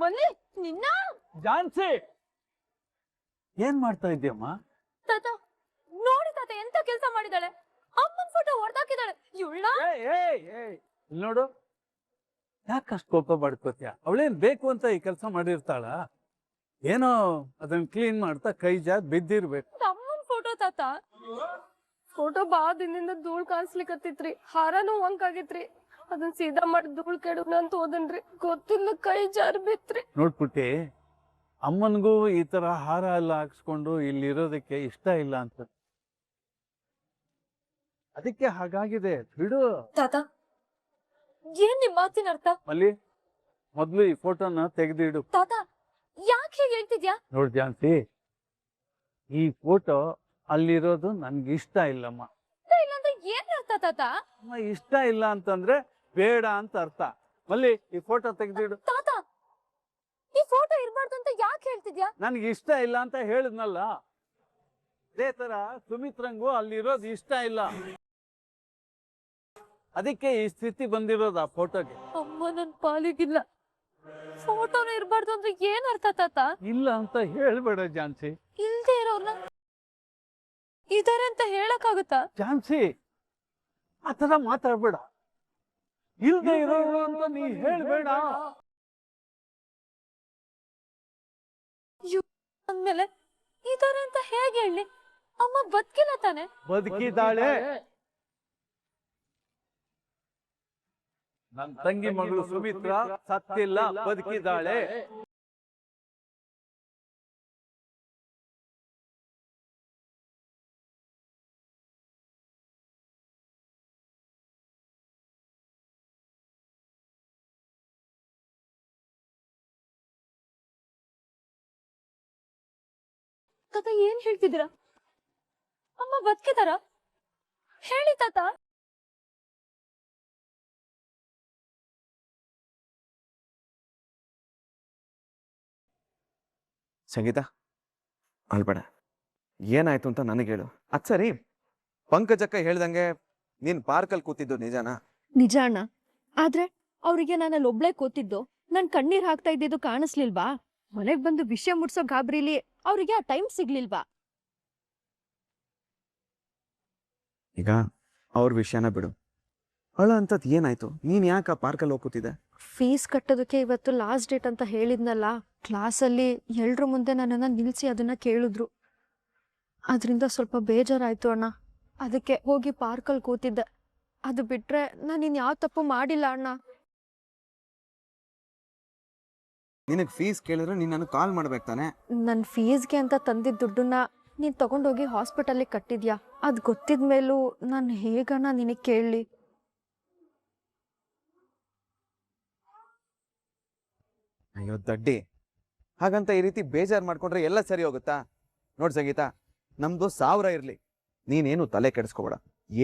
ಬನ್ನಿ ನಿನ್ನ ಜಾನ್ಸಿ ಏನ್ ಮಾಡ್ತಾ ಇದ್ದೀಯಮ್ಮ? ತಾತ ನೋಡಿ ತಾತ ಎಂತ ಕೆಲಸ ಮಾಡಿದಾಳೆ. ಅಮ್ಮನ ಫೋಟೋ ಹೊಡೆದಾಕಿದಾಳೆ ಇವಳ. ನೋಡು, ಯಾಕಷ್ಟು ಕೋಪ ಮಾಡ್ಕೋತೀಯ? ಅವಳೇನ್ ಬೇಕು ಅಂತ ಈ ಕೆಲಸ ಮಾಡಿರ್ತಾಳ? ಏನೋ ಅದನ್ನ ಕ್ಲೀನ್ ಮಾಡ್ತಾ ಕೈ ಜಾರ್ ಬಿದ್ದಿರ್ಬೇಕು. ಅಮ್ಮನ ಫೋಟೋ ತಾತ. ಫೋಟೋ ಬಾ ದಿನದಿಂದ ಧೂಳ್ ಕಾಣಿಸ್ಲಿಕ್ಕತ್ತಿತ್ರಿ. ಹಾರನೂ ವಂಕಾಗಿತ್ರಿ. ಅದನ್ನ ಸೀದಾ ಮಾಡಿ ಧೂಳ್ ಕೆಡೋಣ ಅಂತ ಹೋದನ್ರಿ. ಗೊತ್ತಿಲ್ಲ ಕೈ ಜಾರ್ ಬಿತ್ರಿ. ನೋಡ್ಬಿಟ್ಟಿ, ಅಮ್ಮನ್ಗೂ ಈ ತರ ಹಾರ ಎಲ್ಲ ಹಾಕ್ಸ್ಕೊಂಡು ಇಲ್ಲಿರೋದಕ್ಕೆ ಇಷ್ಟ ಇಲ್ಲ ಅಂತ, ಅದಕ್ಕೆ ಹಾಗಾಗಿದೆ. ಬಿಡು ತಾತ, ಏನ್ ನಿಮ್ ಮಾತಿನ ಅರ್ಥ? ಮಲ್ಲಿ, ಮೊದ್ಲು ಈ ಫೋಟೋನ ತೆಗೆದಿಡು. ತಾತ ಯಾಕೆ ಹೀಗೆ ಹೇಳ್ತಿದ್ಯಾ? ನೋಡ್ ಜಾನ್ಸಿ, ಈ ಫೋಟೋ ಅಲ್ಲಿರೋದು ನನ್ಗೆ ಇಷ್ಟ ಇಲ್ಲಮ್ಮ. ಇಲ್ಲಾಂದ್ರೆ ಏನ್ ಅರ್ಥ ತಾತ? ಇಷ್ಟ ಇಲ್ಲ ಅಂತಂದ್ರೆ ಬೇಡ ಅಂತ ಅರ್ಥ. ಮಲ್ಲಿ, ಈ ಫೋಟೋ ತೆಗೆದಿಡು. ತಾತ ಈ ಫೋಟೋ ಇರ್ಬಾರ್ದು ಅಂತ ಯಾಕೆ ಹೇಳ್ತಿದ್ಯಾ? ನನ್ಗೆ ಇಷ್ಟ ಇಲ್ಲ ಅಂತ ಹೇಳಿದ್ನಲ್ಲ. ಅದೇ ತರ ಸುಮಿತ್ರಂಗೂ ಅಲ್ಲಿರೋದು ಇಷ್ಟ ಇಲ್ಲ, ಅದಕ್ಕೆ ಈ ಸ್ಥಿತಿ ಬಂದಿರೋದು ಆ ಫೋಟೋಗೆ. ಅಮ್ಮ ನನ್ ಪಾಲಿಗಿಲ್ಲ. ಫೋಟೋನ ಇರ್ಬಾರ್ದು ಅಂದ್ರೆ ಏನ್ ಅರ್ಥ ತಾತ? ಇಲ್ಲ ಅಂತ ಹೇಳ್ಬೇಡ ಜಾನ್ಸಿ. ಇಲ್ದೇ ಇರೋರ್ನ ಇದಾರೆ ಅಂತ ಹೇಳಕ್ಕಾಗುತ್ತಾ? ಜಾನ್ಸಿ, ಆತರ ಮಾತಾಡ್ಬೇಡ. ಇಲ್ದೇ ಇರೋರು ಅಂತ ನೀ ಹೇಳ್ಬೇಡ. ಅಂದ್ಮೇಲೆ ಇದಾರೆ ಅಂತ ಹೇಗೆ ಹೇಳಿ? ಅಮ್ಮ ಬದುಕಿಲ್ಲ ತಾನೆ? ಬದುಕಿದ್ದಾಳೆ. ನನ್ನ ತಂಗಿ ಮಗಳು ಸುಮಿತ್ರ ಸತ್ತಿಲ್ಲ, ಬದುಕಿದ್ದಾಳೆ. ತಾತ ಏನ್ ಹೇಳ್ತಿದ್ದೀರಾ? ಅಮ್ಮ ಬದುಕಿದಾರ? ಹೇಳಿ ತಾತ. ಸಂಗೀತ, ಅಳ್ಬೇಡ. ಏನಾಯ್ತು ಅಂತ ನನಗೆ ಹೇಳು. ಅದ್ ಸರಿ, ಪಂಕಜಕ್ಕ ಹೇಳ್ದಂಗೆ ನೀನ್ ಪಾರ್ಕಲ್ಲಿ ಕೂತಿದ್ದು ನಿಜಾನಾ? ನಿಜ ಅಣ್ಣ. ಆದ್ರೆ ಅವ್ರಿಗೆ ನಾನಲ್ಲಿ ಒಬ್ಳೆ ಕೂತಿದ್ದು, ನನ್ ಕಣ್ಣೀರ್ ಹಾಕ್ತಾ ಇದ್ದಿದ್ದು ಕಾಣಿಸ್ಲಿಲ್ವಾ? ಮನೆಗ್ ಬಂದು ವಿಷಯ ಮುಟ್ಸೋ ಗಾಬ್ರಿಲಿ ಅವ್ರಿಗೆ ಆ ಟೈಮ್ ಸಿಗ್ಲಿಲ್ವಾ? ಈಗ ಅವ್ರ ವಿಷಯನ ಬಿಡು. ಅಳ ಅಂತದ್ ಏನಾಯ್ತು? ನೀನ್ ಯಾಕೆ ಆ ಪಾರ್ಕಲ್ಲಿ ಹೋಗಿ ಕೂತಿದ್ದೆ? ಫೀಸ್ ಕಟ್ಟೋದಕ್ಕೆ ಇವತ್ತು ಲಾಸ್ಟ್ ಡೇಟ್ ಅಂತ ಹೇಳಿದ್ನಲ್ಲ. ಕ್ಲಾಸಲ್ಲಿ ಎಲ್ರ ಮುಂದೆ ನನ್ನನ್ನ ನಿಲ್ಸಿ ಅದನ್ನ ಕೇಳಿದ್ರು. ಅದ್ರಿಂದ ಸ್ವಲ್ಪ ಬೇಜಾರಾಯ್ತು ಅಣ್ಣ. ಅದಕ್ಕೆ ಹೋಗಿ ಪಾರ್ಕಲ್ಲಿ ಕೂತಿದ್ದೆ. ಅದು ಬಿಟ್ರೆ ನಾನು ಇನ್ಯಾವ ತಪ್ಪು ಮಾಡಿಲ್ಲ ಅಣ್ಣ. ನಿನಗ್ ಫೀಸ್ ಕೇಳಿದ್ರೆ ನೀನ್ ನನಗೆ ಕಾಲ್ ಮಾಡ್ಬೇಕು ತಾನೆ? ನನ್ನ ಫೀಸ್ಗೆ ಅಂತ ತಂದಿದ್ದ ದುಡ್ಡನ್ನ ನೀನ್ ತಗೊಂಡೋಗಿ ಹಾಸ್ಪಿಟಲ್ಗೆ ಕಟ್ಟಿದ್ಯಾ. ಅದ್ ಗೊತ್ತಿದ್ಮೇಲೂ ನಾನು ಹೇಗಣ್ಣ ನಿನಗೆ ಕೇಳಲಿ? ಅಯ್ಯೋ ದಡ್ಡಿ, ಹಾಗಂತ ಈ ರೀತಿ ಬೇಜಾರು ಮಾಡ್ಕೊಂಡ್ರೆ ಎಲ್ಲ ಸರಿ ಹೋಗುತ್ತಾ? ನೋಡ್ ಸಂಗೀತ, ನಮ್ದು 1000 ಇರ್ಲಿ, ನೀನೇನು ತಲೆ ಕೆಡಿಸ್ಕೋಬೇಡ.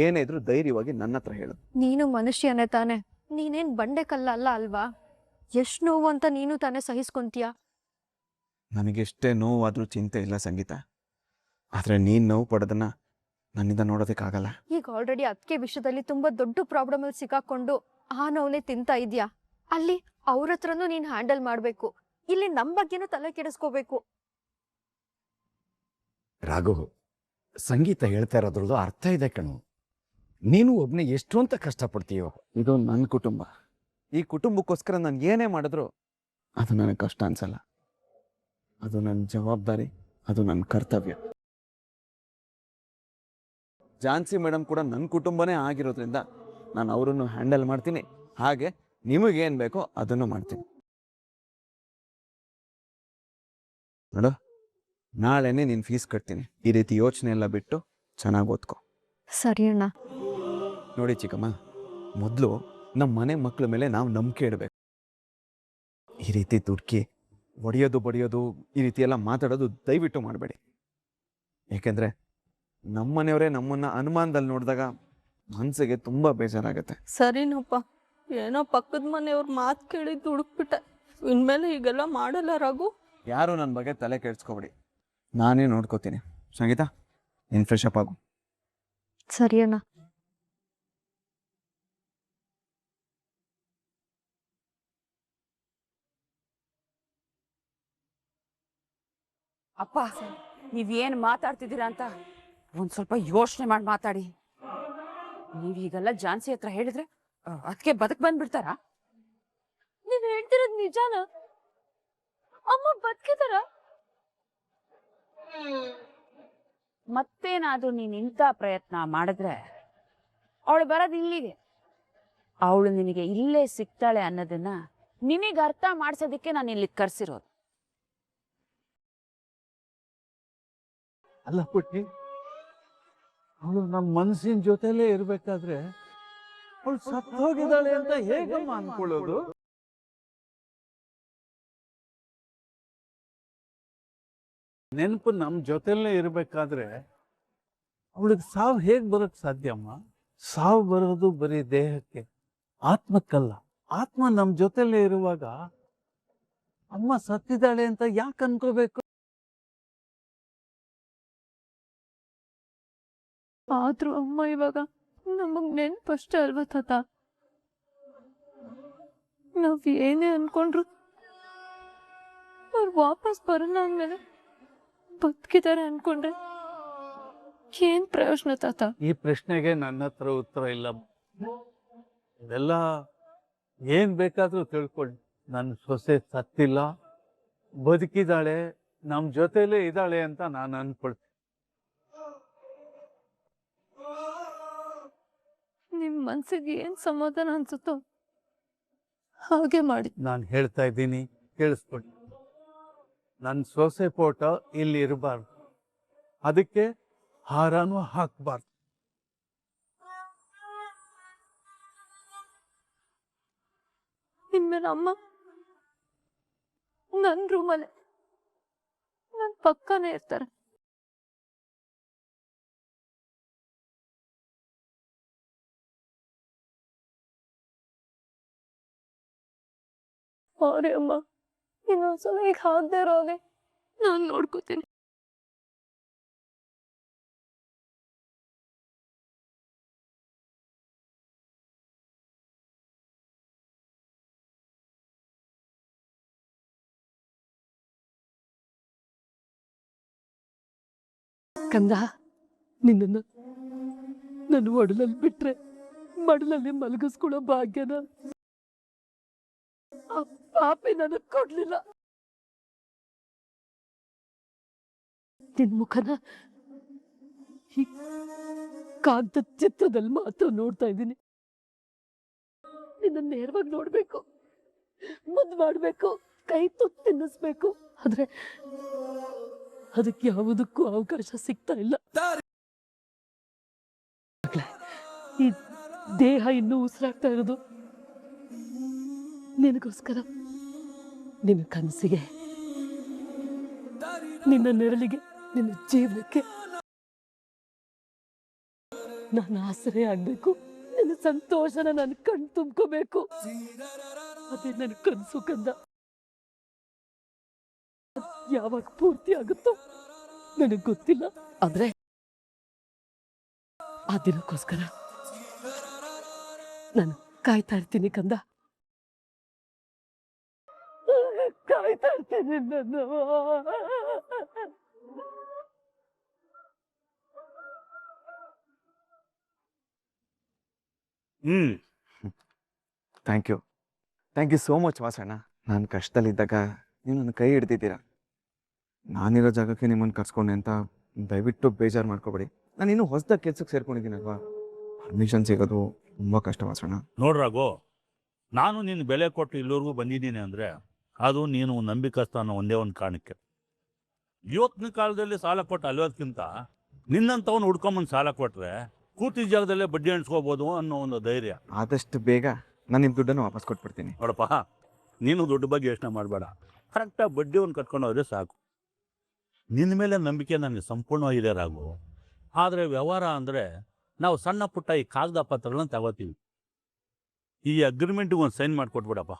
ಏನೇ ಇದ್ರು ಧೈರ್ಯವಾಗಿ ನನ್ನ ಹತ್ರ ಹೇಳು. ನೀನು ಮನುಷ್ಯನೇ ತಾನೆ, ನೀನೇನ್ ಬಂಡೆ ಕಲ್ಲ ಅಲ್ಲ ಅಲ್ವಾ? ಎಷ್ಟ್ ನೋವು ಅಂತ ನೀನು ತಾನೇ ಸಹಿಸ್ಕೊಂತೀಯ. ನನಗೆಷ್ಟೇ ನೋವಾದ್ರೂ ಚಿಂತೆ ಇಲ್ಲ ಸಂಗೀತ, ಆದ್ರೆ ನೀನ್ ನೋವು ಪಡೋದನ್ನ ನನ್ನಿಂದ ನೋಡೋದಕ್ಕಾಗಲ್ಲ. ಈಗ ಆಲ್ರೆಡಿ ಅದಕ್ಕೆ ವಿಷಯದಲ್ಲಿ ತುಂಬಾ ದೊಡ್ಡ ಪ್ರಾಬ್ಲಮ್ ಅಲ್ಲಿ ಸಿಕ್ಕಾಕೊಂಡು ಆ ನೋವನ್ನೇ ತಿಂತಾ ಇದ್ಯಾ. ಅಲ್ಲಿ ಅವ್ರ ಹತ್ರನೂ ನೀನ್ ಹ್ಯಾಂಡಲ್ ಮಾಡ್ಬೇಕು, ಇಲ್ಲಿ ನಮ್ ಬಗ್ಗೆನೂ ತಲೆ ಕೆಡಿಸ್ಕೋಬೇಕು. ರಾಘು, ಸಂಗೀತ ಹೇಳ್ತಾ ಇರೋದ್ರದ್ದು ಅರ್ಥ ಇದೆ ಕಣು. ನೀನು ಒಬ್ನೇ ಎಷ್ಟು ಅಂತ ಕಷ್ಟಪಡ್ತೀಯೋ. ಇದು ನನ್ನ ಕುಟುಂಬ. ಈ ಕುಟುಂಬಕ್ಕೋಸ್ಕರ ನಾನು ಏನೇ ಮಾಡಿದ್ರು ಅದು ನನಗೆ ಕಷ್ಟ ಅನ್ಸಲ್ಲ. ಅದು ನನ್ನ ಜವಾಬ್ದಾರಿ, ಅದು ನನ್ನ ಕರ್ತವ್ಯ. ಝಾನ್ಸಿ ಮೇಡಮ್ ಕೂಡ ನನ್ನ ಕುಟುಂಬನೇ ಆಗಿರೋದ್ರಿಂದ ನಾನು ಅವರನ್ನು ಹ್ಯಾಂಡಲ್ ಮಾಡ್ತೀನಿ. ಹಾಗೆ ನಿಮಗೇನು ಬೇಕೋ ಅದನ್ನು ಮಾಡ್ತೀನಿ. ನೋಡು, ನಾಳೆನೇ ನೀನು ಫೀಸ್ ಕಟ್ತೀನಿ. ಈ ರೀತಿ ಯೋಚನೆ ಎಲ್ಲ ಬಿಟ್ಟು ಚೆನ್ನಾಗಿ ಓದ್ಕೊ. ಸರಿ ಅಣ್ಣ. ನೋಡಿ ಚಿಕ್ಕಮ್ಮ, ಮೊದಲು ನಮ್ಮ ಮನೆ ಮಕ್ಕಳ ಮೇಲೆ ನಾವು ನಂಬಿಕೆ ಇಡಬೇಕು. ಈ ರೀತಿ ದುಡ್ಕಿ ಒಡೆಯೋದು ಬಡಿಯೋದು ಈ ರೀತಿ ಎಲ್ಲ ಮಾತಾಡೋದು ದಯವಿಟ್ಟು ಮಾಡಬೇಡಿ. ಏಕೆಂದರೆ ನಮ್ಮನೆಯವರೇ ನಮ್ಮನ್ನ ಅನುಮಾನದಲ್ಲಿ ನೋಡಿದಾಗ ಮನಸ್ಸಿಗೆ ತುಂಬ ಬೇಜಾರಾಗತ್ತೆ. ಸರಿನಪ್ಪ, ಏನೋ ಪಕ್ಕದ ಮನೆಯವ್ರ ಮಾತು ಕೇಳಿ ದುಡುಕ್ಬಿಟ್ಟೆ. ಇನ್ಮೇಲೆ ಹೀಗೆಲ್ಲ ಮಾಡಲ್ಲ ರಾಘು. ಯಾರು ನನ್ನ ಬಗ್ಗೆ ತಲೆ ಕೆಡಿಸ್ಕೊಬೇಡಿ, ನಾನೇ ನೋಡ್ಕೋತೀನಿ. ಸಂಗೀತ, ನೀನು ಫ್ರೆಶ್ ಅಪ್ ಆಗು. ಸರಿ ಅಣ್ಣ. ಅಪ್ಪ ನೀವೇನು ಮಾತಾಡ್ತಿದ್ದೀರಾ ಅಂತ ಒಂದು ಸ್ವಲ್ಪ ಯೋಚನೆ ಮಾಡಿ ಮಾತಾಡಿ. ನೀವೀಗೆಲ್ಲ ಝಾನ್ಸಿ ಹತ್ರ ಹೇಳಿದ್ರೆ ಅದಕ್ಕೆ ಬಂದ್ಬಿಡ್ತಾರಾ? ನೀವ್ ಹೇಳ್ತಿರೋದ್ ನಿಜಾನ? ಅಮ್ಮ ಬದುಕಿದಾರ? ಮತ್ತೇನಾದ್ರೂ ನೀನ್ ಇಂಥ ಪ್ರಯತ್ನ ಮಾಡಿದ್ರೆ ಅವಳು ಬರೋದು ಇಲ್ಲಿಗೆ. ಅವಳು ನಿನಗೆ ಇಲ್ಲೇ ಸಿಗ್ತಾಳೆ ಅನ್ನೋದನ್ನ ನಿನಗೆ ಅರ್ಥ ಮಾಡ್ಸೋದಕ್ಕೆ ನಾನು ಇಲ್ಲಿ ಕರ್ಸಿರೋದು. ಅಲ್ಲ ಪುಟ್ಟಿ, ಅವಳು ನಮ್ಮ ಮನಸ್ಸಿನ ಜೊತೆಲೇ ಇರ್ಬೇಕಾದ್ರೆ ಅವಳು ಸತ್ತು ಹೋಗಿದ್ದಾಳೆ ಅಂತ ಹೇಗಮ್ಮ ಅನ್ಕೊಳ್ಳೋದು? ನೆನಪು ನಮ್ಮ ಜೊತೆಲೇ ಇರ್ಬೇಕಾದ್ರೆ ಅವಳಿಗೆ ಸಾವು ಹೇಗ್ ಬರೋಕ್ ಸಾಧ್ಯಮ್ಮ? ಸಾವು ಬರೋದು ಬರೀ ದೇಹಕ್ಕೆ, ಆತ್ಮಕ್ಕಲ್ಲ. ಆತ್ಮ ನಮ್ಮ ಜೊತೆಲೇ ಇರುವಾಗ ಅಮ್ಮ ಸತ್ತಿದ್ದಾಳೆ ಅಂತ ಯಾಕೆ ಅನ್ಕೋಬೇಕು? ಆದ್ರೂ ಅಮ್ಮ ಇವಾಗ ನಮಗ್ ನೆನ್ಪಷ್ಟೇ ಅಲ್ವಾ ತಾತ? ನಾವ್ ಏನೇ ಅನ್ಕೊಂಡ್ರು ಅವ್ರು ವಾಪಸ್ ಬರೋಣ ಅಂದ್ಮೇಲೆ ಬದುಕಿದ್ದಾರೆ ಅನ್ಕೊಂಡ್ರೆ ಏನ್ ಪ್ರಯೋಜನ ತಾತ? ಈ ಪ್ರಶ್ನೆಗೆ ನನ್ನ ಹತ್ರ ಉತ್ತರ ಇಲ್ಲ. ಇದೆಲ್ಲ ಏನ್ ಬೇಕಾದ್ರೂ ತಿಳ್ಕೊಳ್ಳಿ, ನನ್ನ ಸೊಸೆ ಸತ್ತಿಲ್ಲ, ಬದುಕಿದ್ದಾಳೆ, ನಮ್ ಜೊತೆಲೇ ಇದ್ದಾಳೆ ಅಂತ ನಾನು ಅನ್ಕೊಳ್ತೀನಿ. ನಿಮ್ ಮನ್ಸಿಗೆ ಏನ್ ಸಮಾಧಾನ ಅನ್ಸುತ್ತೋ ಹಾಗೆ ಮಾಡಿ. ನಾನು ಹೇಳ್ತಾ ಇದ್ದೀನಿ, ಕೇಳಿಸ್ಕೊಳ್ಳಿ. ನನ್ನ ಸೊಸೆ ಫೋಟೋ ಇಲ್ಲಿ ಇರಬಾರ್ದು, ಅದಕ್ಕೆ ಹಾರನೂ ಹಾಕಬಾರ್ದು. ಇನ್ಮೇಲೆ ಅಮ್ಮ ನನ್ ರೂಮಲ್ಲೇ ನನ್ ಪಕ್ಕನೇ ಇರ್ತಾರೆ. ಸಾರಿ ಅಮ್ಮ, ಇನ್ನೊಂದ್ಸಲ ಈಗ ಆಗದೆ ಇರೋಗೆ ನಾನು ನೋಡ್ಕೋತೀನಿ. ಕಂದ, ನಿನ್ನನ್ನು ನನ್ನ ಒಡಲಲ್ಲಿ ಬಿಟ್ರೆ ಮಡಲಲ್ಲಿ ಮಲಗಿಸ್ಕೊಳ್ಳೋ ಭಾಗ್ಯನ ಆ ಪಾಪಿ ನನಗ್ ಕೊಡ್ಲಿಲ್ಲ. ನಿನ್ ಮುಖನ ಈ ಕಾಂತ ಚಿತ್ರದಲ್ಲಿ ಮಾತ್ರ ನೋಡ್ತಾ ಇದ್ದೀನಿ. ನಿನ್ನ ನೇರವಾಗಿ ನೋಡ್ಬೇಕು, ಮುದ್ದು ಮಾಡ್ಬೇಕು, ಕೈ ತುತ್ತು ತಿನ್ನಿಸ್ಬೇಕು, ಆದ್ರೆ ಅದಕ್ಕೆ ಯಾವುದಕ್ಕೂ ಅವಕಾಶ ಸಿಗ್ತಾ ಇಲ್ಲ. ಈ ದೇಹ ಇನ್ನೂ ಉಸಿರಾಗ್ತಾ ಇರೋದು ನಿನಗೋಸ್ಕರ. ನಿನ್ನ ಕನಸಿಗೆ, ನಿನ್ನ ನೆರಳಿಗೆ, ನಿನ್ನ ಜೀವನಕ್ಕೆ ನಾನು ಆಸರೆ ಆಗ್ಬೇಕು. ನಿನ್ನ ಸಂತೋಷನ ನಾನು ಕಣ್ ತುಂಬ್ಕೋಬೇಕು. ಅದೇ ನನ್ನ ಕನಸು ಕಂದ. ಯಾವಾಗ ಪೂರ್ತಿ ಆಗುತ್ತೋ ನನಗೆ ಗೊತ್ತಿಲ್ಲ, ಆದ್ರೆ ಆ ದಿನಕ್ಕೋಸ್ಕರ ನಾನು ಕಾಯ್ತಾ ಇರ್ತೀನಿ ಕಂದ, ಕಾಯ್ತಾ ಇರ್ತೀನಿ ನಾನು. ಥ್ಯಾಂಕ್ ಯು ಸೋ ಮಚ್ ವಾಸಣ್ಣ. ನಾನು ಕಷ್ಟದಲ್ಲಿದ್ದಾಗ ನೀವು ನನ್ನ ಕೈ ಹಿಡ್ದಿದ್ದೀರಾ. ನಾನಿರೋ ಜಾಗಕ್ಕೆ ನಿಮ್ಮನ್ನು ಕರ್ಸ್ಕೊಂಡೆ ಅಂತ ದಯವಿಟ್ಟು ಬೇಜಾರು ಮಾಡ್ಕೋಬೇಡಿ. ನಾನು ಇನ್ನೂ ಹೊಸದಾಗಿ ಕೆಲ್ಸಕ್ಕೆ ಸೇರ್ಕೊಂಡಿದ್ದೀನಲ್ವಾ, ಪರ್ಮಿಷನ್ ಸಿಗೋದು ತುಂಬ ಕಷ್ಟ ವಾಸಣ್ಣ. ನೋಡ್ರಾಗೋ, ನಾನು ನಿನ್ನ ಬೆಲೆ ಕೊಟ್ಟು ಇಲ್ಲಿವರೆಗೂ ಬಂದಿದ್ದೀನಿ ಅಂದರೆ ಅದು ನೀನು ನಂಬಿಕಸ್ತ ಅನ್ನೋ ಒಂದೇ ಒಂದು ಕಾರಣಕ್ಕೆ. ಇವತ್ತಿನ ಕಾಲದಲ್ಲಿ ಸಾಲ ಕೊಟ್ಟು ಅಲ್ಲೋದಕ್ಕಿಂತ ನಿನ್ನಂಥವ್ನು ಹುಡ್ಕೊಂಬಂದು ಸಾಲ ಕೊಟ್ಟರೆ ಕೂತಿ ಜಾಗದಲ್ಲೇ ಬಡ್ಡಿ ಎಣಿಸ್ಕೋಬೋದು ಅನ್ನೋ ಒಂದು ಧೈರ್ಯ. ಆದಷ್ಟು ಬೇಗ ನಾನು ನಿಮ್ಮ ದುಡ್ಡನ್ನು ವಾಪಸ್ ಕೊಟ್ಬಿಡ್ತೀನಿ. ನೋಡಪ್ಪ, ನೀನು ದುಡ್ಡು ಬಗ್ಗೆ ಯೋಚನೆ ಮಾಡಬೇಡ, ಕರೆಕ್ಟಾಗಿ ಬಡ್ಡಿ ಒಂದು ಕಟ್ಕೊಂಡು ಹೋದ್ರೆ ಸಾಕು. ನಿನ್ನ ಮೇಲೆ ನಂಬಿಕೆ ನನಗೆ ಸಂಪೂರ್ಣವಾಗಿದೆ ರಾಗು. ಆದರೆ ವ್ಯವಹಾರ ಅಂದರೆ ನಾವು ಸಣ್ಣ ಪುಟ್ಟ ಈ ಕಾಗದ ಪತ್ರಗಳನ್ನ ತಗೋತೀವಿ. ಈ ಅಗ್ರಿಮೆಂಟಿಗೆ ಒಂದು ಸೈನ್ ಮಾಡಿಕೊಟ್ಬಿಡಪ್ಪ.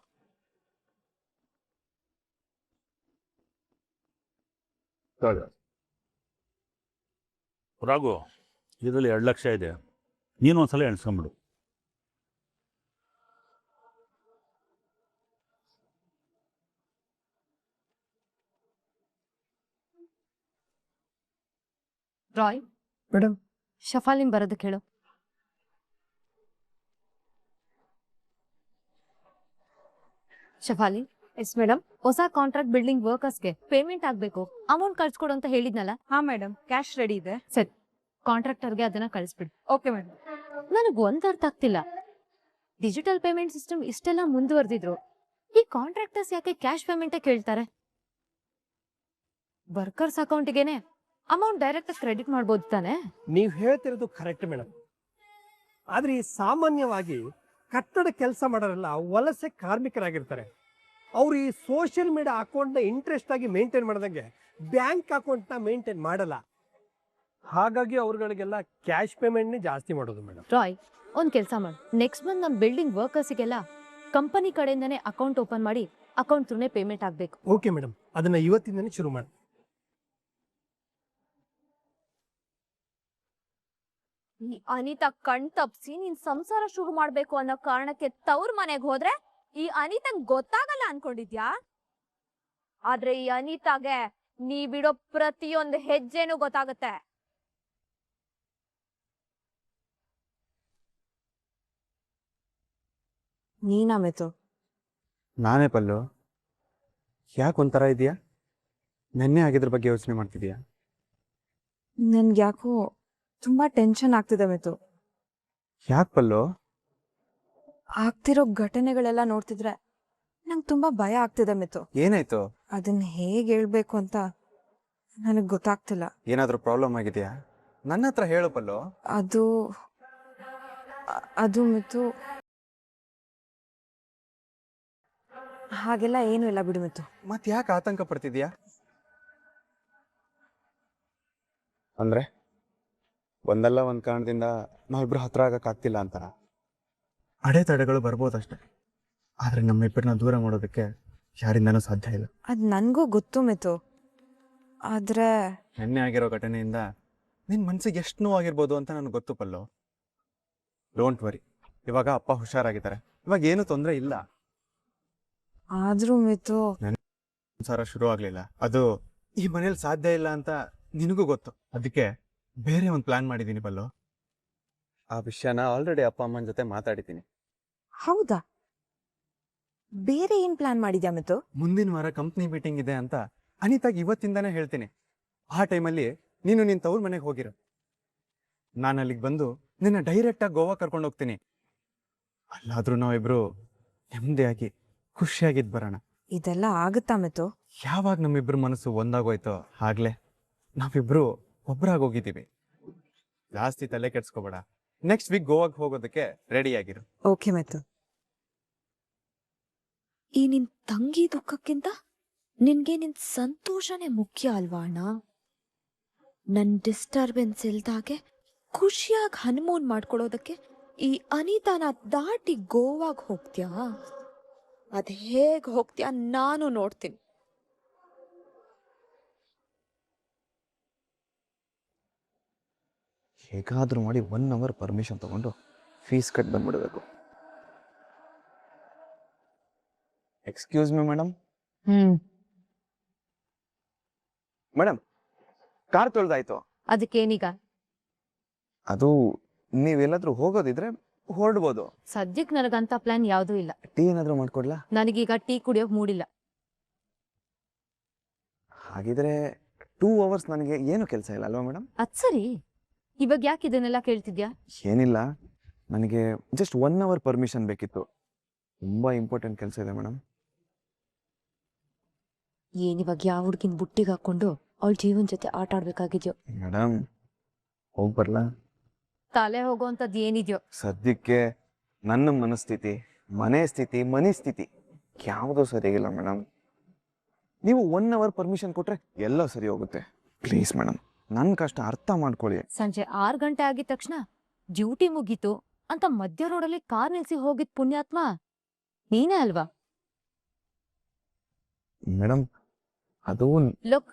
ರಾಘು, ಇದರಲ್ಲಿ 2 ಲಕ್ಷ ಇದೆ, ನೀನು ಒಂದ್ಸಲ ಎಣಿಸ್ಕೊಂಬಿಡು. ರಾಯ್ ಮೇಡಮ್ ಶಫಾಲಿನ್ ಬರೋದಕ್ಕೆ ಹೇಳು. ಶಫಾಲಿ. Yes madam. ಹೊಸ ಕಾಂಟ್ರಾಕ್ಟ್ ಬಿಲ್ಡಿಂಗ್ ವರ್ಕರ್ಸ್ಗೆ ಪೇಮೆಂಟ್ ಆಗ್ಬೇಕು, ಅಮೌಂಟ್ ಕಳ್ಸ್ಕೊಡು ಅಂತ ಹೇಳಿದ್ನಲ್ಲ. ಹಾ ಮೇಡಮ್, ಕ್ಯಾಶ್ ರೆಡಿ ಇದೆ. ಸರಿ, ಕಾಂಟ್ರಾಕ್ಟರ್ಗೆ ಅದನ್ನ ಕಳಿಸ್ಬಿಡು. Okay madam. ನನಗ್ ಒಂದ್ ಅರ್ಥ ಆಗ್ತಿಲ್ಲ, ಡಿಜಿಟಲ್ ಪೇಮೆಂಟ್ ಸಿಸ್ಟಮ್ ಇಷ್ಟೆಲ್ಲ ಮುಂದುವರೆದಿದ್ರು ಈ ಕಾಂಟ್ರಾಕ್ಟರ್ಸ್ ಯಾಕೆ ಕ್ಯಾಶ್ ಪೇಮೆಂಟ್ ಕೇಳ್ತಾರೆ? ವರ್ಕರ್ಸ್ ಅಕೌಂಟಿಗೆನೆ ಅಮೌಂಟ್ ಡೈರೆಕ್ಟ್ ಕ್ರೆಡಿಟ್ ಮಾಡ್ಬೋದು ತಾನೆ? ನೀವು ಹೇಳ್ತಿರೋದು ಕರೆಕ್ಟ್ ಮೇಡಮ್. ಆದ್ರೆ ಈ ಸಾಮಾನ್ಯವಾಗಿ ಕಟ್ಟಡ ಕೆಲಸ ಮಾಡೋರೆಲ್ಲ ವಲಸೆ ಕಾರ್ಮಿಕರಾಗಿರ್ತಾರೆ. ಅವ್ರು ಈ ಸೋಷಿಯಲ್ ಮೀಡಿಯಾ ಅಕೌಂಟ್ನ ಇಂಟ್ರೆಸ್ಟ್ ಆಗಿ ಮೇಂಟೈನ್ ಮಾಡ್ದಂಗೆ ಬ್ಯಾಂಕ್ ಅಕೌಂಟ್ನ ಮೇಂಟೈನ್ ಮಾಡಲ್ಲ. ಹಾಗಾಗಿ ಅವ್ರಗಳಿಗೆಲ್ಲ ಕ್ಯಾಶ್ ಪೇಮೆಂಟ್ನೇ ಜಾಸ್ತಿ ಮಾಡೋದು ಮೇಡಮ್. ರಾಯ್, ಒಂದ್ ಕೆಲಸ ಮಾಡು, ನೆಕ್ಸ್ಟ್ ಮಂತ್ ನಮ್ ಬಿಲ್ಡಿಂಗ್ ವರ್ಕರ್ಸ್ಗೆಲ್ಲ ಕಂಪನಿ ಕಡೆಯಿಂದನೇ ಅಕೌಂಟ್ ಓಪನ್ ಮಾಡಿ ಅಕೌಂಟ್ ಥ್ರೂನೇ ಪೇಮೆಂಟ್ ಆಗ್ಬೇಕು. ಓಕೆ ಮೇಡಮ್, ಅದನ್ನ ಇವತ್ತಿಂದನೇ ಶುರು ಮಾಡಿ. ಈ ಅನಿತಾ ಕಣ್ ತಪ್ಸಿ ನೀನ್ ಸಂಸಾರ ಶುರು ಮಾಡ್ಬೇಕು ಅನ್ನೋ ಕಾರಣಕ್ಕೆ ತವ್ರ ಮನೆಗ್ ಹೋದ್ರೆ ಈ ಅನಿತಂಗ್ ಗೊತ್ತಾಗಲ್ಲ ಅನ್ಕೊಂಡಿದ್ಯಾ? ಆದ್ರೆ ಈ ಅನಿತಾಗೆ ನೀ ಬಿಡೋ ಪ್ರತಿಯೊಂದು ಹೆಜ್ಜೆನೂ ಗೊತ್ತಾಗತ್ತೆ. ನೀನಾ ಮಿತು? ನಾನೇ ಪಲ್ಲು. ಯಾಕೆ ಒಂಥರ ಇದೆಯಾ? ನೆನ್ನೆ ಆಗಿದ್ರ ಬಗ್ಗೆ ಯೋಚನೆ ಮಾಡ್ತಿದ್ಯಾ? ನನ್ಗೆ ಯಾಕೋ ತುಂಬಾ ಟೆನ್ಷನ್ ಆಗ್ತಿದೆ ಮಿತು. ಯಾಕೆ ಪಲ್ಲು? ಆಗ್ತಿರೋ ಘಟನೆಗಳೆಲ್ಲ ನೋಡ್ತಿದ್ರೆ ನಂಗೆ ತುಂಬಾ ಭಯ ಆಗ್ತಿದೆ ಮಿತು. ಏನಾಯ್ತು? ಅದನ್ನ ಹೇಗೆ ಹೇಳ್ಬೇಕು ಅಂತ ನನಗೆ ಗೊತ್ತಾಗ್ತಿಲ್ಲ. ಏನಾದ್ರೂ ಪ್ರಾಬ್ಲಮ್ ಆಗಿದೆಯಾ? ನನ್ನ ಹತ್ರ ಹೇಳು ಪಲ್ಲು. ಅದು ಮಿತು, ಹಾಗೆಲ್ಲ ಏನು ಇಲ್ಲ ಬಿಡು ಮಿತು. ಮತ್ತೆ ಯಾಕೆ ಆತಂಕ ಪಡ್ತಿದ್ಯಾ? ಅಂದ್ರೆ ಒಂದಲ್ಲ ಒಂದ್ ಕಾರಣದಿಂದ ನಾವಿಬ್ರು ಹತ್ರ ಆಗಕ್ಕಾಗ್ತಿಲ್ಲ ಅಂತಾರ? ಅಡೆತಡೆಗಳು ಬರ್ಬೋದಷ್ಟೆ, ಆದ್ರೆ ನಮ್ಮಿಬ್ಬರನ್ನ ದೂರ ಮಾಡೋದಕ್ಕೆ ಯಾರಿಂದನೂ ಸಾಧ್ಯ ಇಲ್ಲ. ಅದ್ ನನ್ಗೂ ಗೊತ್ತು ಮಿತು, ಆದ್ರೆ ನೆನ್ನೆ ಆಗಿರೋ ಘಟನೆಯಿಂದ ನಿನ್ ಮನ್ಸಿಗೆ ಎಷ್ಟು ನೋವಾಗಿರ್ಬೋದು ಅಂತ ನನಗೆ ಗೊತ್ತು ಪಲ್ಲು. ಡೋಂಟ್ ವರಿ, ಇವಾಗ ಅಪ್ಪ ಹುಷಾರಾಗಿದ್ದಾರೆ, ಇವಾಗ ಏನು ತೊಂದರೆ ಇಲ್ಲ. ಆದ್ರೂ ಮಿತು, ಸಂಸಾರ ಶುರು ಆಗ್ಲಿಲ್ಲ, ಅದು ಈ ಮನೇಲಿ ಸಾಧ್ಯ ಇಲ್ಲ ಅಂತ ನಿನಗೂ ಗೊತ್ತು. ಅದಕ್ಕೆ ಬೇರೆ ಒಂದು ಪ್ಲಾನ್ ಮಾಡಿದ್ದೀನಿ ಪಲ್ಲು. ಆ ವಿಷಯನ ಆಲ್ರೆಡಿ ಅಪ್ಪ ಅಮ್ಮನ ಜೊತೆ ಮಾತಾಡಿದ್ದೀನಿ. ಹೌದಾ? ಬೇರೆ ಏನ್ ಪ್ಲಾನ್ ಮಾಡಿದ್ಯಾ ಮಿತು? ಮುಂದಿನ ವಾರ ಕಂಪ್ನಿ ಮೀಟಿಂಗ್ ಇದೆ ಅಂತ ಅನಿತಾಗ ಇವತ್ತಿಂದಾನೇ ಹೇಳ್ತೀನಿ. ಆ ಟೈಮಲ್ಲಿ ನೀನು ನಿನ್ನ ತವ್ರ ಮನೆಗೆ ಹೋಗಿರು. ನಾನು ಅಲ್ಲಿಗೆ ಬಂದು ನಿನ್ನ ಡೈರೆಕ್ಟಾಗಿ ಗೋವಾ ಕರ್ಕೊಂಡು ಹೋಗ್ತೀನಿ. ಅಲ್ಲಾದ್ರೂ ನಾವಿಬ್ರು ನೆಮ್ಮದಿಯಾಗಿ ಖುಷಿಯಾಗಿದ್ದು ಬರೋಣ. ಇದೆಲ್ಲ ಆಗುತ್ತಾ ಮಿತು? ಯಾವಾಗ ನಮ್ಮಿಬ್ರು ಮನಸ್ಸು ಒಂದಾಗೋಯ್ತೋ ಆಗ್ಲೇ ನಾವಿಬ್ರು ಒಬ್ರಾಗೋಗಿದ್ದೀವಿ. ಜಾಸ್ತಿ ತಲೆ ಕೆಡ್ಸ್ಕೋಬೇಡ. ನೆಕ್ಸ್ಟ್ ವೀಕ್ ಗೋವಾಗೆ ಹೋಗೋದಕ್ಕೆ ರೆಡಿ ಆಗಿರು. ಓಕೆ ಮಿತು. ಈ ನಿನ್ ತಂಗಿ ದುಃಖಕ್ಕಿಂತ ನಿನ್ಗೆ ನಿನ್ ಸಂತೋಷನೇ ಮುಖ್ಯ ಅಲ್ವಾ ಅಣ್ಣ? ನನ್ ಡಿಸ್ಟರ್ಬೆನ್ಸ್ ಇಲ್ದಾಗೆ ಖುಷಿಯಾಗಿ ಹನುಮೂನ್ ಮಾಡ್ಕೊಳ್ಳೋದಕ್ಕೆ ಈ ಅನಿತಾನ ದಾಟಿ ಗೋವಾಗ್ ಹೋಗ್ತ್ಯಾ? ಅದ್ ಹೇಗ್ ಹೋಗ್ತ್ಯಾ ನಾನು ನೋಡ್ತೀನಿ. ಹೇಗಾದ್ರೂ ಮಾಡಿ 1 hour ಪರ್ಮಿಷನ್ ತಗೊಂಡು ಫೀಸ್ ಕಟ್ ಬಂದ್ಬಿಡ್ಬೇಕು. Excuse me madam. Madam, car ತೊಳ್ದಾಯ್ತು. ಅದಕ್ಕೇನೀಗ? ಅದು ನೀವೆಲ್ಲಾದ್ರೂ ಹೋಗೋದಿದ್ರೆ ಹೊರಡ್ಬೋದು. ಸದ್ಯಕ್ ನನಗಂತ ಪ್ಲಾನ್ ಯಾವ್ದೂ ಇಲ್ಲ. ಟೀ ಏನಾದ್ರೂ ಮಾಡ್ಕೊಡ್ಲಾ? ನನಗೀಗ ಟೀ ಕುಡಿಯೋಕ್ ಮೂಡಿಲ್ಲ. ಹಾಗಿದ್ರೆ 2 hours ನನಗೆ ಏನು ಕೆಲಸ ಇಲ್ಲ ಅಲ್ವಾ ಮೇಡಮ್? ಅದ್ ಸರಿ, ಇವಾಗ ಯಾಕೆ ಇದನ್ನೆಲ್ಲ ಕೇಳ್ತಿದ್ಯಾ? ಏನಿಲ್ಲ, ನನಗೆ ಜಸ್ಟ್ 1 hour ಪರ್ಮಿಷನ್ ಬೇಕಿತ್ತು. ತುಂಬಾ ಇಂಪಾರ್ಟೆಂಟ್ ಕೆಲಸ ಇದೆ ಮೇಡಮ್. ಏನಿವಾಗ ಯಾವ ಹುಡ್ಗಿನ ಬುಟ್ಟಿಗೆ ಹಾಕೊಂಡು ಅವಳ ಜೀವನ್ ಜೊತೆ ಆಟ ಆಡ್ಬೇಕಾಗಿದ್ಯೋ? ಮೇಡಮ್, ಹೋಗಿ ಬರ್ಲಾ? ತಲೆ ಹೋಗೋಂಥದ್ದು ಏನಿದ್ಯೋ? ಸದ್ಯಕ್ಕೆ ನನ್ನ ಮನಸ್ಥಿತಿ, ಮನೆ ಸ್ಥಿತಿ, ಮನೆ ಸ್ಥಿತಿ ಯಾವುದೂ ಸರಿಯಾಗಿಲ್ಲ ಮೇಡಮ್. ನೀವು 1 hour ಪರ್ಮಿಷನ್ ಕೊಟ್ರೆ ಎಲ್ಲ ಸರಿ ಹೋಗುತ್ತೆ. ಪ್ಲೀಸ್ ಮೇಡಮ್, ನನ್ನ ಕಷ್ಟ ಅರ್ಥ ಮಾಡ್ಕೊಳ್ಳಿ. ಸಂಜೆ 6 ಗಂಟೆ ಆಗಿದ ತಕ್ಷಣ ಡ್ಯೂಟಿ ಮುಗೀತು ಅಂತ ಮಧ್ಯ ರೋಡಲ್ಲಿ ಕಾರ್ ನಿಲ್ಸಿ ಹೋಗಿದ್ ಪುಣ್ಯಾತ್ಮ ನೀನೇ ಅಲ್ವಾ? ಮೇಡಮ್, ಅದು ಲುಕ್,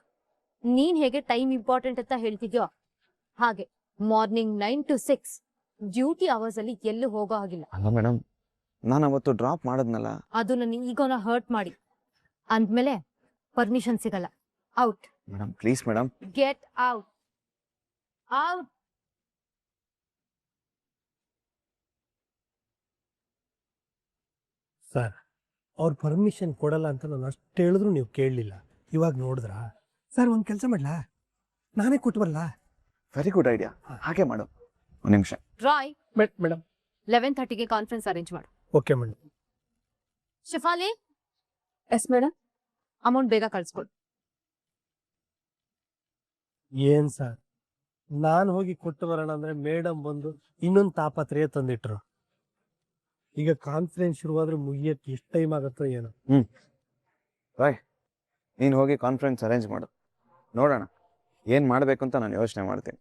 ನೀನ್ ಹೇಗೆ ಟೈಮ್ ಇಂಪಾರ್ಟೆಂಟ್ ಅಂತ ಹೇಳ್ತಿದ್ಯೋ ಹಾಗೆ ಮಾರ್ನಿಂಗ್ 9 to 6 ಡ್ಯೂಟಿ ಅವರ್ಸ್ ಅಲ್ಲಿ ಎಲ್ಲೂ ಹೋಗೋ ಹಾಗಿಲ್ಲ. ಅಲ್ಲ ಮೇಡಮ್, ನಾನು ಅವತ್ತು ಡ್ರಾಪ್ ಮಾಡದ್ನಲ್ಲ, ಅದು ನನ್ನ ಈಗೋನ ಹರ್ಟ್ ಮಾಡಿ ಅಂದ್ಮೇಲೆ ಪರ್ಮಿಷನ್ ಸಿಗಲ್ಲ. Out. Madam please madam. Get out. Sir ಅವ್ರು ಪರ್ಮಿಷನ್ ಕೊಡಲ್ಲ ಅಂತ ನಾನು ಅಷ್ಟು ಹೇಳಿದ್ರು ನೀವು ಕೇಳಲಿಲ್ಲ. ಇವಾಗ ನೋಡಿದ್ರಾ? ಸರ್ ಒಂದು ಕೆಲಸ ಮಾಡಲಾ, ನಾನೇ ಕೊಟ್ಟು ಬರಲ್ಲ? ವೆರಿ ಗುಡ್ ಐಡಿಯಾ, ಹಾಗೆ ಮಾಡು. ಒಂದು ನಿಮಿಷ. ರಾಯ್, ಮೇಡಮ್ 11:30ಗೆ ಕಾನ್ಫರೆನ್ಸ್ ಅರೇಂಜ್ ಮಾಡು. Okay madam. Shifali. Yes madam. Amount ಬೇಗ ಕಳ್ಸ್ಕೊಡು. ಏನ್ ಸರ್, ನಾನು ಹೋಗಿ ಕೊಟ್ಟು ಬರೋಣ ಅಂದ್ರೆ ಮೇಡಮ್ ಬಂದು ಇನ್ನೊಂದು ತಾಪತ್ರೆಯೇ ತಂದಿಟ್ರು. ಈಗ ಕಾನ್ಫರೆನ್ಸ್ ಶುರುವಾದ್ರೆ ಮುಗಿಯಕ್ಕೆ ಎಷ್ಟು ಟೈಮ್ ಆಗುತ್ತೋ ಏನೋ. ಬಾಯ್, ನೀನು ಹೋಗಿ ಕಾನ್ಫರೆನ್ಸ್ ಅರೇಂಜ್ ಮಾಡು, ನೋಡೋಣ ಏನು ಮಾಡಬೇಕು ಅಂತ ನಾನು ಯೋಚನೆ ಮಾಡ್ತೀನಿ.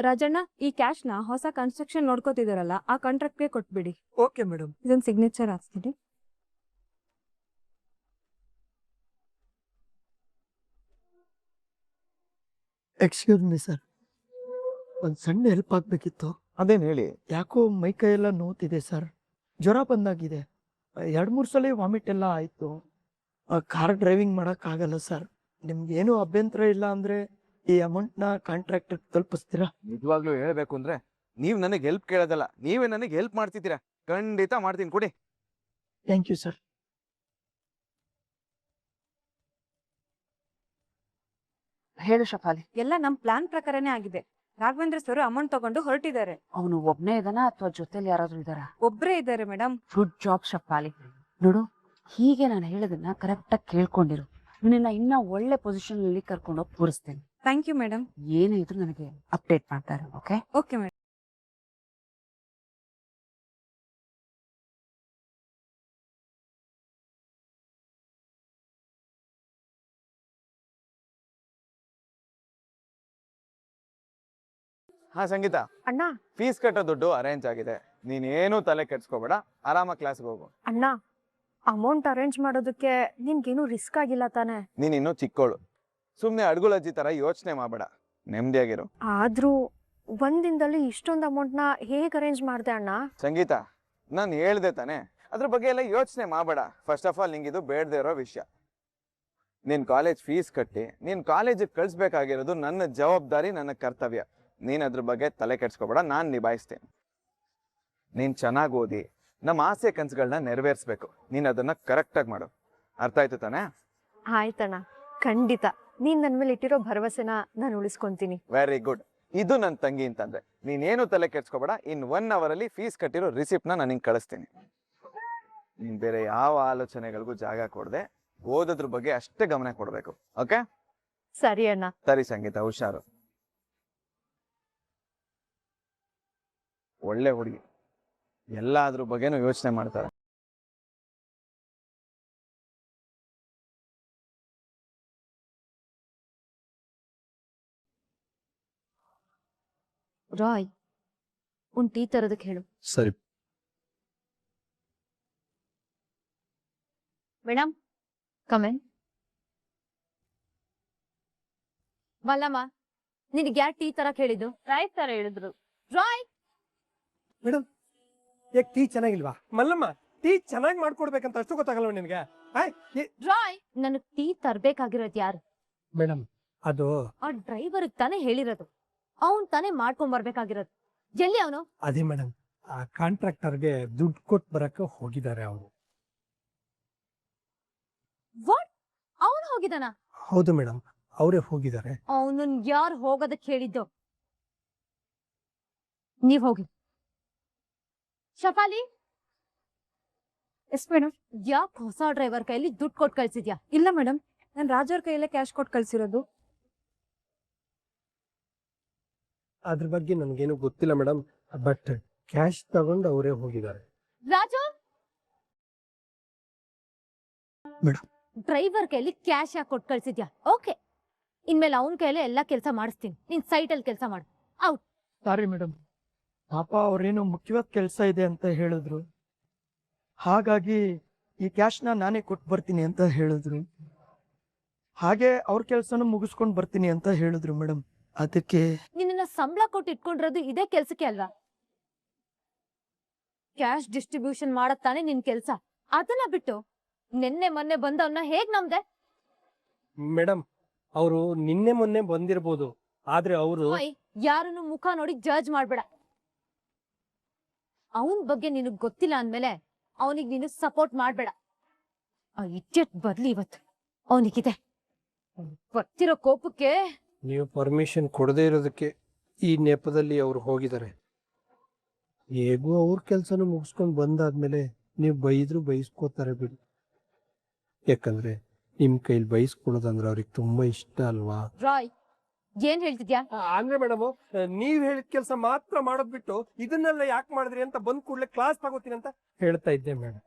ರಾಜಣ್ಣ, ಈ ಕ್ಯಾಶ್ನ ಹೊಸ ಕನ್ಸ್ಟ್ರಕ್ಷನ್ ನೋಡ್ಕೋತಿದಾರಲ್ಲ ಆ ಕಾಂಟ್ರಾಕ್ಟ್ಗೆ ಕೊಟ್ಬಿಡಿ. Okay madam. ಇದೊಂದು ಸಿಗ್ನೇಚರ್ ಹಾಕ್ತೀನಿ. ಎಕ್ಸ್ಕ್ಯೂಸ್ ಮಿ ಸರ್, ಒಂದು ಸಣ್ಣ ಹೆಲ್ಪ್ ಆಗಬೇಕಿತ್ತು. ಅದೇನು ಹೇಳಿ. ಯಾಕೋ ಮೈ ಕೈಯೆಲ್ಲ ನೋವ್ತಿದೆ ಸರ್, ಜ್ವರ ಬಂದಾಗಿದೆ, 2-3 ಸಲ ವಾಮಿಟ್ ಎಲ್ಲ ಆಯಿತು. ಕಾರ್ ಡ್ರೈವಿಂಗ್ ಮಾಡೋಕ್ಕಾಗಲ್ಲ ಸರ್. ನಿಮ್ಗೇನು ಅಭ್ಯಂತರ ಇಲ್ಲ ಅಂದರೆ ಈ ಅಮೌಂಟ್ನ ಕಾಂಟ್ರಾಕ್ಟರ್ ತಲುಪಿಸ್ತೀರಾ? ನಿಜವಾಗ್ಲೂ ಹೇಳಬೇಕು ಅಂದರೆ ನೀವು ನನಗೆ ಹೆಲ್ಪ್ ಕೇಳೋದಲ್ಲ, ನೀವೇ ನನಗೆ ಹೆಲ್ಪ್ ಮಾಡ್ತಿದ್ದೀರಾ. ಖಂಡಿತ ಮಾಡ್ತೀನಿ, ಕೊಡಿ. Thank you sir. ಹೇಳು ಶಫಾಲಿ. ಎಲ್ಲ ನಮ್ಮ ಪ್ಲಾನ್ ಪ್ರಕಾರನೇ ಆಗಿದೆ. ರಾಘವೇಂದ್ರ ಸರ್ ಅಮೌಂಟ್ ತಗೊಂಡು ಹೊರಟಿದ್ದಾರೆ. ಅವನು ಒಬ್ನೇ ಇದಾನ ಅಥವಾ ಜೊತೆಲಿ ಯಾರಾದ್ರೂ ಇದಾರ? ಒಬ್ರೇ ಇದ್ದಾರೆ ಮೇಡಮ್. Good job Shafali. ನೋಡು, ಹೀಗೆ ನಾನು ಹೇಳೋದನ್ನ ಕರೆಕ್ಟಾಗಿ ಕೇಳ್ಕೊಂಡಿರು. ನಿನ್ನ ಇನ್ನ ಒಳ್ಳೆ ಪೊಸಿಷನ್ ಅಲ್ಲಿ ಕರ್ಕೊಂಡೋಗಿ ತೋರಿಸ್ತೇನೆ. Thank you madam. ಏನೇ ಇದ್ರು ನನಗೆ ಅಪ್ಡೇಟ್ ಮಾಡ್ತಾರೆ. Okay okay madam. ಹಾ ಸಂಗೀತ, ಅಣ್ಣ ಫೀಸ್ ಕಟ್ಟೋ ದುಡ್ಡು ಅರೇಂಜ್ ಆಗಿದೆ, ನೀನೇನು ತಲೆ ಕೆಡ್ಸ್ಕೋಬೇಡ, ಆರಾಮಾಗಿ ಕ್ಲಾಸ್ಗೆ ಹೋಗು. ಅಣ್ಣ, ಅಮೌಂಟ್ ಅರೇಂಜ್ ಮಾಡೋದಕ್ಕೆ ನಿನ್ಗೇನು ರಿಸ್ಕ್ ಆಗಿಲ್ಲ ತಾನೆ? ನೀನಿನ್ನೂ ಚಿಕ್ಕೋಳು, ಸುಮ್ಮನೆ ಅಡ್ಗುಳಜ್ಜಿ ಥರ ಯೋಚನೆ ಮಾಡಬೇಡ, ನೆಮ್ಮದಿಯಾಗಿರು. ಆದ್ರೂ ಒಂದಿನದಲ್ಲಿ ಇಷ್ಟೊಂದು ಅಮೌಂಟ್ನ ಹೇಗೆ ಅರೇಂಜ್ ಮಾಡಿದೆ ಅಣ್ಣ? ಸಂಗೀತ, ನಾನು ಹೇಳ್ದೆ ತಾನೆ, ಅದ್ರ ಬಗ್ಗೆ ಎಲ್ಲ ಯೋಚನೆ ಮಾಡಬೇಡ. ಫಸ್ಟ್ ಆಫ್ ಆಲ್ ನಿಂಗಿದು ಬೇಡದೇ ಇರೋ ವಿಷಯ. ನೀನು ಕಾಲೇಜ್ ಫೀಸ್ ಕಟ್ಟಿ ನೀನು ಕಾಲೇಜಿಗೆ ಕಳಿಸ್ಬೇಕಾಗಿರೋದು ನನ್ನ ಜವಾಬ್ದಾರಿ, ನನ್ನ ಕರ್ತವ್ಯ. ನೀನು ಅದ್ರ ಬಗ್ಗೆ ತಲೆ ಕೆಡ್ಸ್ಕೊಬೇಡ, ನಾನು ನಿಭಾಯಿಸ್ತೇನೆ. ನೀನು ಚೆನ್ನಾಗಿ ಓದಿ ನಮ್ಮ ಆಸೆ ಕನಸುಗಳನ್ನ ನೆರವೇರಿಸ್ಬೇಕು. ನೀನು ಅದನ್ನ ಕರೆಕ್ಟಾಗಿ ಮಾಡು, ಅರ್ಥ ಆಯ್ತು ತಾನೆ? ಆಯ್ತಣ್ಣ, ಖಂಡಿತ. ನೀನ್ ನನ್ನ ಮೇಲೆ ಇಟ್ಟಿರೋ ಭರವಸೆನ ನಾನು ಉಳಿಸ್ಕೊಂತೀನಿ. Very good. ಇದು ನನ್ನ ತಂಗಿ ಅಂತಂದ್ರೆ ನೀನೇನು ತಲೆ ಕೆಡ್ಸ್ಕೊಬೇಡ. ಇನ್ 1 hour ಅಲ್ಲಿ ಫೀಸ್ ಕಟ್ಟಿರೋ ರಿಸಿಪ್ಟ್ನ ನಾನು ನಿಂಗೆ ಕಳಿಸ್ತೀನಿ. ನೀನು ಬೇರೆ ಯಾವ ಆಲೋಚನೆಗಳಿಗೂ ಜಾಗ ಕೊಡದೆ ಓದೋದ್ರ ಬಗ್ಗೆ ಅಷ್ಟೇ ಗಮನ ಕೊಡಬೇಕು. ಓಕೆ? ಸರಿ ಅಣ್ಣ. ಸರಿ ಸಂಗೀತ, ಹುಷಾರು. ಒಳ್ಳೆ ಹುಡುಗಿ, ಎಲ್ಲಾದ್ರ ಬಗ್ಗೆನೂ ಯೋಚನೆ ಮಾಡ್ತಾರೆ. ರಾಯ್, ಒಂದು ಟೀ ತರೋದಕ್ಕೆ ಹೇಳು. ಸರಿ ಮೇಡಮ್, ಕಮೆನ್. ಮಲ್ಲಮ್ಮ, ನಿನಗೆ ಯಾರು ಟೀ ತರಕ್ ಹೇಳಿದ್ದು? ರಾಯ್ ತರ ಹೇಳಿದ್ರು. ರಾಯ್ ಮೇಡಮ್, ಯಾಕೆ ಟೀ ಚೆನ್ನಾಗಿಲ್ವಾ? ಮಲ್ಲಮ್ಮ, ಟೀ ಚೆನ್ನಾಗಿ ಮಾಡ್ಕೊಡ್ಬೇಕಂತ ಅಷ್ಟು ಗೊತ್ತಾಗಲ್ವ ನಿನಗೆ? ರಾಯ್, ನನಗ್ ಟೀ ತರ್ಬೇಕಾಗಿರೋದು ಯಾರು? ಮೇಡಮ್, ಅದು ಆ ಡ್ರೈವರ್ಗ್ ತಾನೇ ಹೇಳಿರೋದು, ಅವನ್ ತಾನೇ ಮಾಡ್ಕೊಂಡ್ ಬರ್ಬೇಕಾಗಿರೋದು. ಎಲ್ಲಿ ಅವನು? ಅದೇ ಮೇಡಮ್, ಆ ಕಾಂಟ್ರಾಕ್ಟರ್ಗೆ ದುಡ್ಡು ಕೊಟ್ಟು ಬರಕ್ಕೆ ಹೋಗಿದ್ದಾರೆ ಅವರು. ವಾಟ್? ಅವನು ಹೋಗಿದಾನ? ಹೌದು ಮೇಡಮ್, ಅವರೇ ಹೋಗಿದ್ದಾರೆ. ಅವನನ್ ಯಾರು ಹೋಗೋದಕ್ಕೆ ಹೇಳಿದ್ದು? ನೀವ್ ಹೋಗಿ. ಶಫಾಲಿ. Yes madam. ಯಾಕೆ ಹೊಸ ಡ್ರೈವರ್ ಕೈಲಿ ದುಡ್ಡು ಕೊಟ್ಟು ಕಳ್ಸಿದ್ಯಾ? ಇಲ್ಲ ಮೇಡಮ್, ನಾನು ರಾಜವ್ರ ಕೈಯಲ್ಲೇ ಕ್ಯಾಶ್ ಕೊಟ್ಟು ಕಳ್ಸಿರೋದು. ಅದ್ರ ಬಗ್ಗೆ ನನ್ಗೇನು ಗೊತ್ತಿಲ್ಲ ಮೇಡಮ್, ಬಟ್ ಕ್ಯಾಶ್ ತಗೊಂಡು ಅವರೇ ಹೋಗಿದ್ದಾರೆ. ರಾಜು, ಮೇಡಮ್, ಡ್ರೈವರ್ ಕೈಲಿ ಕ್ಯಾಶ್ ಯಾಕೆ ಕೊಟ್ಟು ಕಳ್ಸಿದ್ಯಾ? ಓಕೆ, ಇನ್ಮೇಲೆ ಅವನ ಕೈಲೇ ಎಲ್ಲಾ ಕೆಲಸ ಮಾಡಿಸ್ತೀನಿ. ನೀನ್ ಸೈಟ್ ಅಲ್ಲಿ ಕೆಲಸ ಮಾಡು. ಔಟ್. ಸಾರಿ ಮೇಡಮ್, ಪಾಪ ಅವ್ರೇನು ಮುಖ್ಯವಾದ ಕೆಲಸ ಇದೆ ಅಂತ ಹೇಳಿದ್ರು, ಹಾಗಾಗಿ ಈ ಕ್ಯಾಶ್ನ ನಾನೇ ಕೊಟ್ಟು ಬರ್ತೀನಿ ಅಂತ ಹೇಳಿದ್ರು. ಹಾಗೆ ಅವ್ರ ಕೆಲಸನೂ ಮುಗಿಸ್ಕೊಂಡು ಬರ್ತೀನಿ ಅಂತ ಹೇಳಿದ್ರು ಮೇಡಮ್. ಅದಕ್ಕೆ ನಿನ್ನ ಸಂಬಳ ಕೊಟ್ಟು ಇಟ್ಕೊಂಡಿರೋದು ಇದೇ ಕೆಲ್ಸಕ್ಕೆ ಅಲ್ವಾ? ಕ್ಯಾಶ್ ಡಿಸ್ಟ್ರಿಬ್ಯೂಷನ್ ಮಾಡತ್ತಾನೆ ನಿನ್ ಕೆಲ್ಸ. ಅದನ್ನ ಬಿಟ್ಟು ನಿನ್ನೆ ಮೊನ್ನೆ ಬಂದವನ್ನ ಹೇಗ್ ನಮ್ದೆ? ಮೇಡಮ್, ಅವರು ನಿನ್ನೆ ಮೊನ್ನೆ ಬಂದಿರ್ಬೋದು, ಆದ್ರೆ ಅವರು ಯಾರನ್ನು ಮುಖ ನೋಡಿ ಜಡ್ಜ್ ಮಾಡ್ಬೇಡ. ಅವನ್ ಬಗ್ಗೆ ನಿನಗ್ ಗೊತ್ತಿಲ್ಲ ಅಂದ್ಮೇಲೆ ಅವನಿಗೆ ನೀನು ಸಪೋರ್ಟ್ ಮಾಡ್ಬೇಡ. ಆ ಇಡಿಯಟ್ ಬರ್ಲಿ ಇವತ್ತು ಅವನಿಗಿದೆ. ಬರ್ತಿರೋ ಕೋಪಕ್ಕೆ ನೀವು ಪರ್ಮಿಷನ್ ಕೊಡದೇ ಇರೋದಕ್ಕೆ ಈ ನೆಪದಲ್ಲಿ ಅವ್ರು ಹೋಗಿದ್ದಾರೆ. ಹೇಗೂ ಅವ್ರ ಕೆಲಸನ ಮುಗಿಸ್ಕೊಂಡು ಬಂದಾದ್ಮೇಲೆ ನೀವು ಬೈದ್ರು ಬೈಸ್ಕೋತಾರೆ ಬಿಡಿ. ಯಾಕಂದ್ರೆ ನಿಮ್ ಕೈಲಿ ಬೈಸ್ಕೊಳ್ಳೋದಂದ್ರೆ ಅವ್ರಿಗೆ ತುಂಬಾ ಇಷ್ಟ ಅಲ್ವಾ? ರಾಯ್, ಏನ್ ಹೇಳ್ತಿದ್ಯಾ? ಅಂದ್ರೆ ಮೇಡಮ್, ನೀವ್ ಹೇಳಿದ ಕೆಲಸ ಮಾತ್ರ ಮಾಡೋದ್ ಬಿಟ್ಟು ಇದನ್ನೆಲ್ಲ ಯಾಕೆ ಮಾಡಿದ್ರಿ ಅಂತ ಬಂದ್ ಕೂಡಲೇ ಕ್ಲಾಸ್ ತಗೋತೀನಿ ಅಂತ ಹೇಳ್ತಾ ಇದ್ದೆ ಮೇಡಮ್.